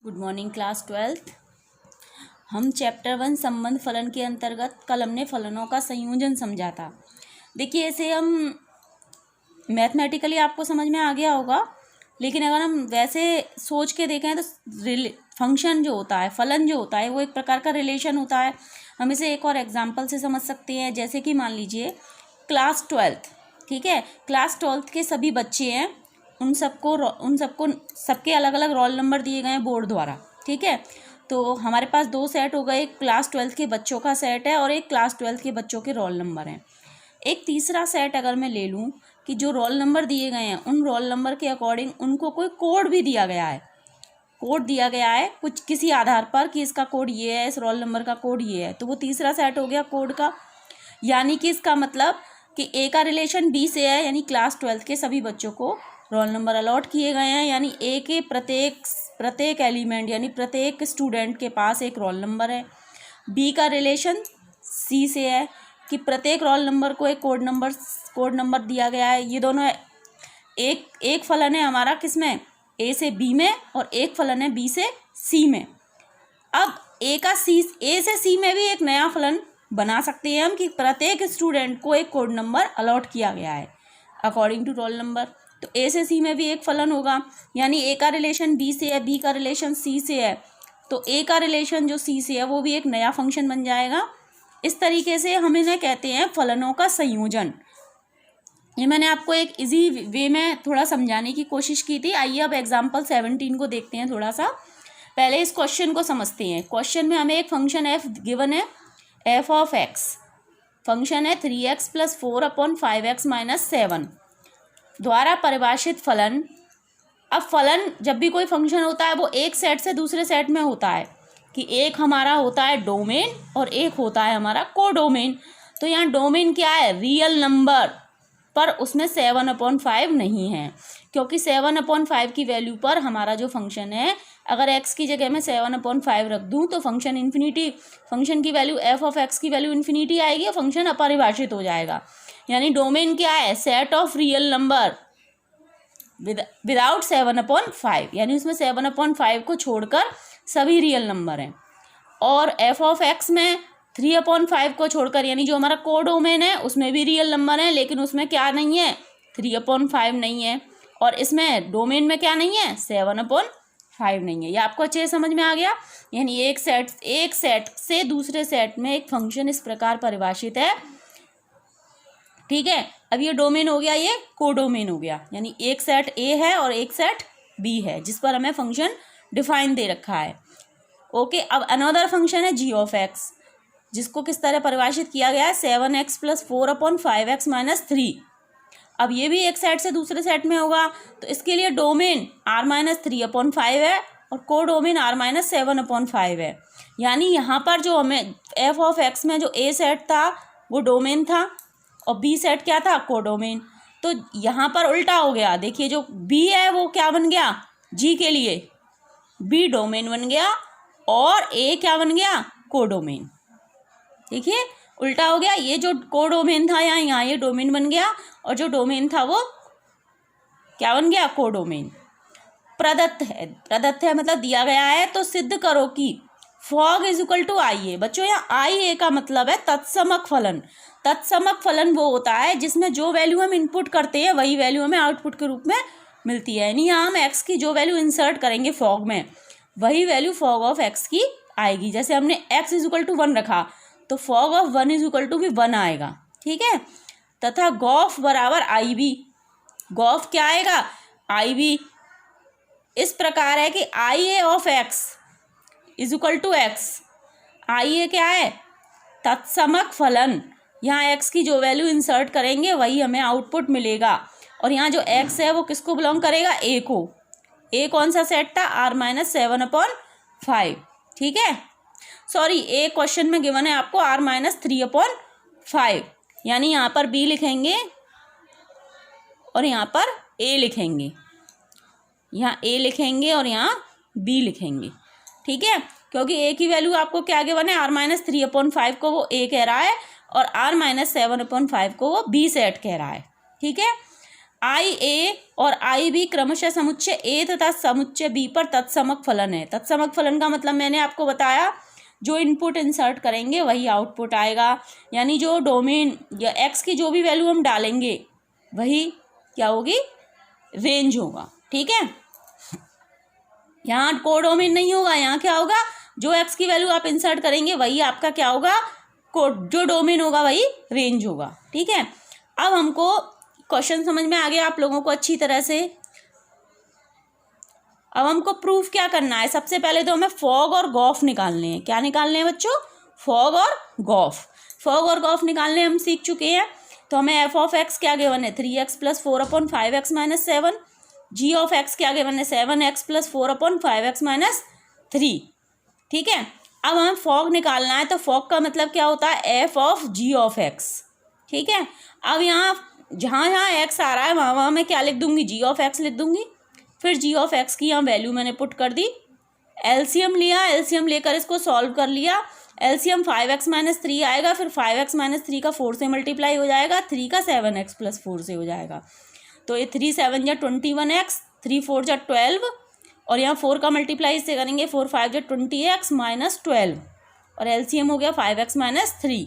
Good morning class 12th। हम chapter 1 संबंध फलन के अंतर्गत कल हमने फलनों का संयोजन समझा था। देखिए ऐसे हम मैथमेटिकली आपको समझ में आ गया होगा, लेकिन अगर हम वैसे सोच के देखें तो फंक्शन जो होता है, फलन जो होता है, वो एक प्रकार का रिलेशन होता है। हम इसे एक और एग्जाम्पल से समझ सकते हैं। जैसे कि मान लीजिए क्लास 12th, ठीक है, क्लास 12th के सभी बच्चे हैं, उन सबको सबके अलग अलग रोल नंबर दिए गए हैं बोर्ड द्वारा, ठीक है। तो हमारे पास दो सेट हो गए, एक क्लास 12th के बच्चों का सेट है और एक क्लास 12th के बच्चों के रोल नंबर हैं। एक तीसरा सेट अगर मैं ले लूँ कि जो रोल नंबर दिए गए हैं उन रोल नंबर के अकॉर्डिंग उनको कोई कोड भी दिया गया है, कोड दिया गया है कुछ किसी आधार पर कि इसका कोड ये है, इस रोल नंबर का कोड ये है, तो वो तीसरा सेट हो गया कोड का। यानी कि इसका मतलब कि ए का रिलेशन बी से है, यानी क्लास 12th के सभी बच्चों को रोल नंबर अलॉट किए गए हैं, यानी ए के प्रत्येक एलिमेंट यानी प्रत्येक स्टूडेंट के पास एक रोल नंबर है। बी का रिलेशन सी से है कि प्रत्येक रोल नंबर को एक कोड नंबर दिया गया है। ये दोनों एक फलन है हमारा किसमें, ए से बी में, और एक फलन है बी से सी में। अब ए से सी में भी एक नया फलन बना सकते हैं हम कि प्रत्येक स्टूडेंट को एक कोड नंबर अलॉट किया गया है अकॉर्डिंग टू रोल नंबर। तो ए से सी में भी एक फलन होगा, यानी ए का रिलेशन बी से है, बी का रिलेशन सी से है, तो ए का रिलेशन जो सी से है वो भी एक नया फंक्शन बन जाएगा। इस तरीके से हम इन्हें कहते हैं फलनों का संयोजन। ये मैंने आपको एक इजी वे में थोड़ा समझाने की कोशिश की थी। आइए अब एग्जाम्पल 17 को देखते हैं थोड़ा सा। पहले इस क्वेश्चन को समझते हैं। क्वेश्चन में हमें एक फंक्शन एफ गिवन है, एफ ऑफ एक्स फंक्शन है 3x + 4/5x - 7 द्वारा परिभाषित फलन। अब फलन जब भी कोई फंक्शन होता है वो एक सेट से दूसरे सेट में होता है कि एक हमारा होता है डोमेन और एक होता है हमारा कोडोमेन। तो यहाँ डोमेन क्या है, रियल नंबर, पर उसमें 7/5 नहीं है, क्योंकि 7/5 की वैल्यू पर हमारा जो फंक्शन है, अगर x की जगह मैं 7/5 रख दूं तो फंक्शन की वैल्यू एफ ऑफ एक्स की वैल्यू इन्फिनिटी आएगी और फंक्शन अपरिभाषित हो जाएगा। यानी डोमेन क्या है, set of real number without 7/5, यानी उसमें 7/5 को छोड़कर सभी रियल नंबर हैं। और एफ ऑफ एक्स में 3/5 को छोड़कर, यानी जो हमारा कोडोमेन है उसमें भी रियल नंबर है, लेकिन उसमें क्या नहीं है, 3/5 नहीं है, और इसमें डोमेन में क्या नहीं है, 7/5 नहीं है। ये आपको अच्छे से समझ में आ गया। यानी एक सेट से दूसरे सेट में एक फंक्शन इस प्रकार परिभाषित है, ठीक है। अब ये डोमेन हो गया, ये कोडोमेन हो गया, यानी एक सेट ए है और एक सेट बी है जिस पर हमें फंक्शन डिफाइन दे रखा है। ओके, अब अनदर फंक्शन है जी ऑफ एक्स, जिसको किस तरह परिभाषित किया गया है, 7x + 4/5x - 3। अब ये भी एक सेट से दूसरे सेट में होगा, तो इसके लिए डोमेन r - 3/5 है और कोडोमेन r - 7/5 है। यानी यहाँ पर जो हमें एफ ऑफ एक्स में जो ए सेट था वो डोमेन था और बी सेट क्या था, कोडोमेन। तो यहाँ पर उल्टा हो गया। देखिए जो बी है वो क्या बन गया, जी के लिए बी डोमेन बन गया और ए क्या बन गया, कोडोमेन। देखिए उल्टा हो गया, ये जो कोडोमेन था यहाँ ये डोमेन बन गया और जो डोमेन था वो क्या बन गया, कोडोमेन। प्रदत्त है मतलब दिया गया है, तो सिद्ध करो कि फॉग = IA। बच्चों यहाँ IA का मतलब है तत्समक फलन। तत्समक फलन वो होता है जिसमें जो वैल्यू हम इनपुट करते हैं वही वैल्यू हमें आउटपुट के रूप में मिलती है। यानी यहाँ हम एक्स की जो वैल्यू इंसर्ट करेंगे फॉग में, वही वैल्यू फॉग ऑफ एक्स की आएगी। जैसे हमने x = 1 रखा तो फॉग ऑफ 1 = भी 1 आएगा, ठीक है। तथा गॉफ बराबर IB, गॉफ क्या आएगा, IB। इस प्रकार है कि IA of x = x। IA क्या है, तत्समक फलन। यहाँ x की जो वैल्यू इंसर्ट करेंगे वही हमें आउटपुट मिलेगा, और यहाँ जो x है वो किसको बिलोंग करेगा, a को। a कौन सा सेट था, r - 7/5, ठीक है। सॉरी, ए क्वेश्चन में गिवन है आपको r - 3/5, यानी यहाँ पर b लिखेंगे और यहाँ पर a लिखेंगे, यहाँ a लिखेंगे और यहाँ b लिखेंगे, ठीक है। क्योंकि a की वैल्यू आपको क्या गिवन है, r - 3/5 को वो a कह रहा है और r - 7/5 को वो b सेट कह रहा है, ठीक है। आई ए और आई बी क्रमशः समुच्चय ए तथा समुच्चय बी पर तत्समक फलन है। तत्समक फलन का मतलब मैंने आपको बताया, जो इनपुट इंसर्ट करेंगे वही आउटपुट आएगा, यानी जो डोमेन या एक्स की जो भी वैल्यू हम डालेंगे वही क्या होगी, रेंज होगा। ठीक है, यहाँ कोडोमेन नहीं होगा, यहाँ क्या होगा, जो एक्स की वैल्यू आप इंसर्ट करेंगे वही आपका क्या होगा, कोड, जो डोमेन होगा वही रेंज होगा। ठीक है, अब हमको क्वेश्चन समझ में आ गया आप लोगों को अच्छी तरह से। अब हमको प्रूफ क्या करना है, सबसे पहले तो हमें फॉग और गॉफ निकालने हैं। क्या निकालने हैं बच्चों, फॉग और गॉफ। फॉग और गॉफ निकालने हम सीख चुके हैं। तो हमें एफ ऑफ एक्स क्या गिवन है, 3x + 4/5x - 7। G of X क्या गिवन है, 7x + 4/5x - 3। ठीक है, अब हमें फॉग निकालना है, तो फॉग का मतलब क्या होता है, F of G of X. ठीक है, अब यहाँ जहाँ जहाँ एक्स आ रहा है वहाँ वहाँ मैं क्या लिख दूंगी, जी ऑफ एक्स लिख दूंगी। फिर जी ऑफ एक्स की यहाँ वैल्यू मैंने पुट कर दी, एलसीएम लिया, एलसीएम लेकर इसको सॉल्व कर लिया। एलसीएम 5x - 3 आएगा, फिर 5x - 3 का 4 से मल्टीप्लाई हो जाएगा, 3 का 7x + 4 से हो जाएगा। तो ये 3 7 जा 21x, 3 4 जा 12, और यहाँ 4 का मल्टीप्लाई इससे करेंगे, 4 5 जा 20x - 12, और एलसीएम हो गया 5x - 3।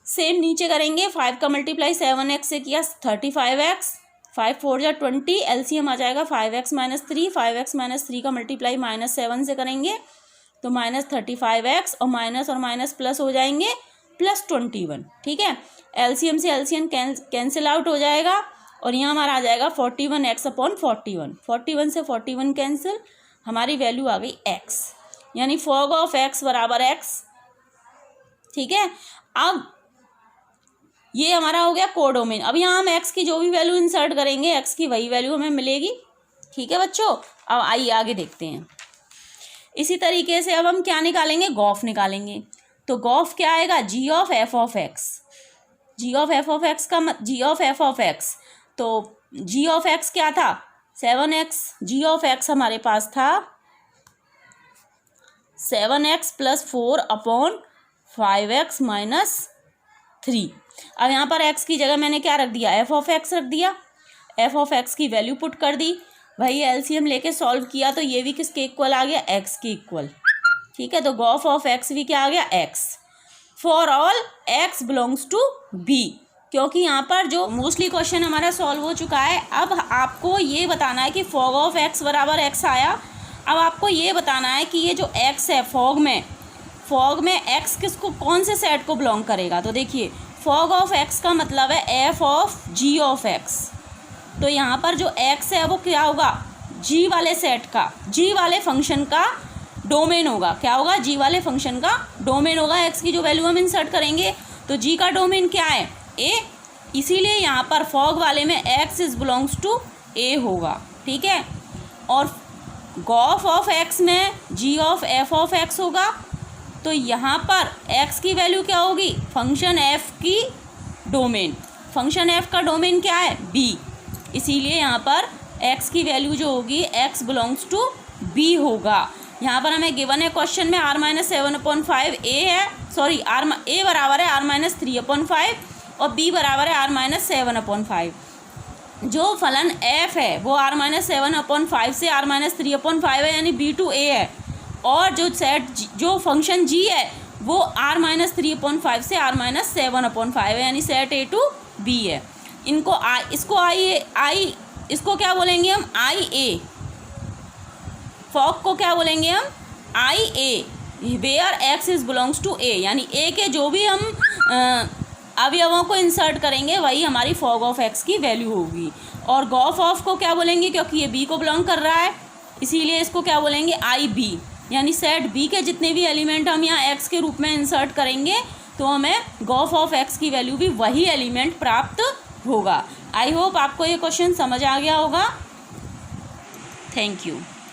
सेम नीचे करेंगे, 5 का मल्टीप्लाई 7x से किया 35x, 5 4 जा 20, एलसीएम आ जाएगा 5x - 3, 5x - 3 का मल्टीप्लाई -7 से करेंगे तो -35x, और माइनस प्लस हो जाएंगे +21। ठीक है, एलसीएम से एलसीएम कैंसिल आउट हो जाएगा, और यहाँ हमारा आ जाएगा 41x/41। 41 से 41 कैंसिल, हमारी वैल्यू आ गई x, यानी फॉग ऑफ x बराबर x। ठीक है, अब ये हमारा हो गया कोडोमेन। अब यहाँ हम x की जो भी वैल्यू इंसर्ट करेंगे x की वही वैल्यू हमें मिलेगी। ठीक है बच्चों, अब आइए आगे देखते हैं। इसी तरीके से अब हम क्या निकालेंगे, गॉफ निकालेंगे। तो गॉफ क्या आएगा, g of F of x. G of F of x का g of F of x, तो जी ऑफ एक्स क्या था, 7x। जी ऑफ एक्स हमारे पास था 7x + 4/5x - 3। अब यहाँ पर x की जगह मैंने क्या रख दिया, एफ ऑफ एक्स रख दिया। एफ ऑफ एक्स की वैल्यू पुट कर दी, वही एलसीएम लेके सॉल्व किया, तो ये भी किसके इक्वल आ गया, x के इक्वल। ठीक है, तो गॉफ ऑफ x भी क्या आ गया, x। For all x belongs to b, क्योंकि यहाँ पर जो मोस्टली क्वेश्चन हमारा सॉल्व हो चुका है। अब आपको ये बताना है कि फॉग ऑफ x बराबर x आया। अब आपको ये बताना है कि ये जो x है फॉग में x किसको, कौन से सेट को बिलोंग करेगा। तो देखिए, फॉग ऑफ x का मतलब है F of G of x। तो यहाँ पर जो x है वो क्या होगा, g वाले सेट का, g वाले फंक्शन का डोमेन होगा। क्या होगा, g वाले फंक्शन का डोमेन होगा। x की जो वैल्यू हम इंसर्ट करेंगे, तो g का डोमेन क्या है, a, इसीलिए यहाँ पर फॉग वाले में x is belongs to a होगा। ठीक है, और गॉफ ऑफ x में g of F of x होगा। तो यहाँ पर x की वैल्यू क्या होगी, फंक्शन f की डोमेन, फंक्शन f का डोमेन क्या है, b, इसीलिए यहाँ पर x की वैल्यू जो होगी x बिलोंग्स टू b होगा। यहाँ पर हमें गिवन है क्वेश्चन में r - 7/5 a है, सॉरी a बराबर है r - 3/5 और b बराबर है r - 7/5। जो फलन f है वो r - 7/5 से r - 3/5 है, यानी b to a है, और जो फंक्शन g है वो r - 3/5 से r - 7/5 है, यानी सेट a to b है। इसको क्या बोलेंगे हम, आई ए। फॉग को क्या बोलेंगे हम, I A, where x is belongs to a, यानी a के जो भी हम अवयवों को इंसर्ट करेंगे वही हमारी फॉग ऑफ x की वैल्यू होगी। और गॉफ ऑफ को क्या बोलेंगे, क्योंकि ये b को बिलोंग कर रहा है, इसीलिए इसको क्या बोलेंगे, आई बी, यानी सेट b के जितने भी एलिमेंट हम यहाँ x के रूप में इंसर्ट करेंगे तो हमें गॉफ ऑफ x की वैल्यू भी वही एलिमेंट प्राप्त होगा। आई होप आपको ये क्वेश्चन समझ आ गया होगा। Thank you.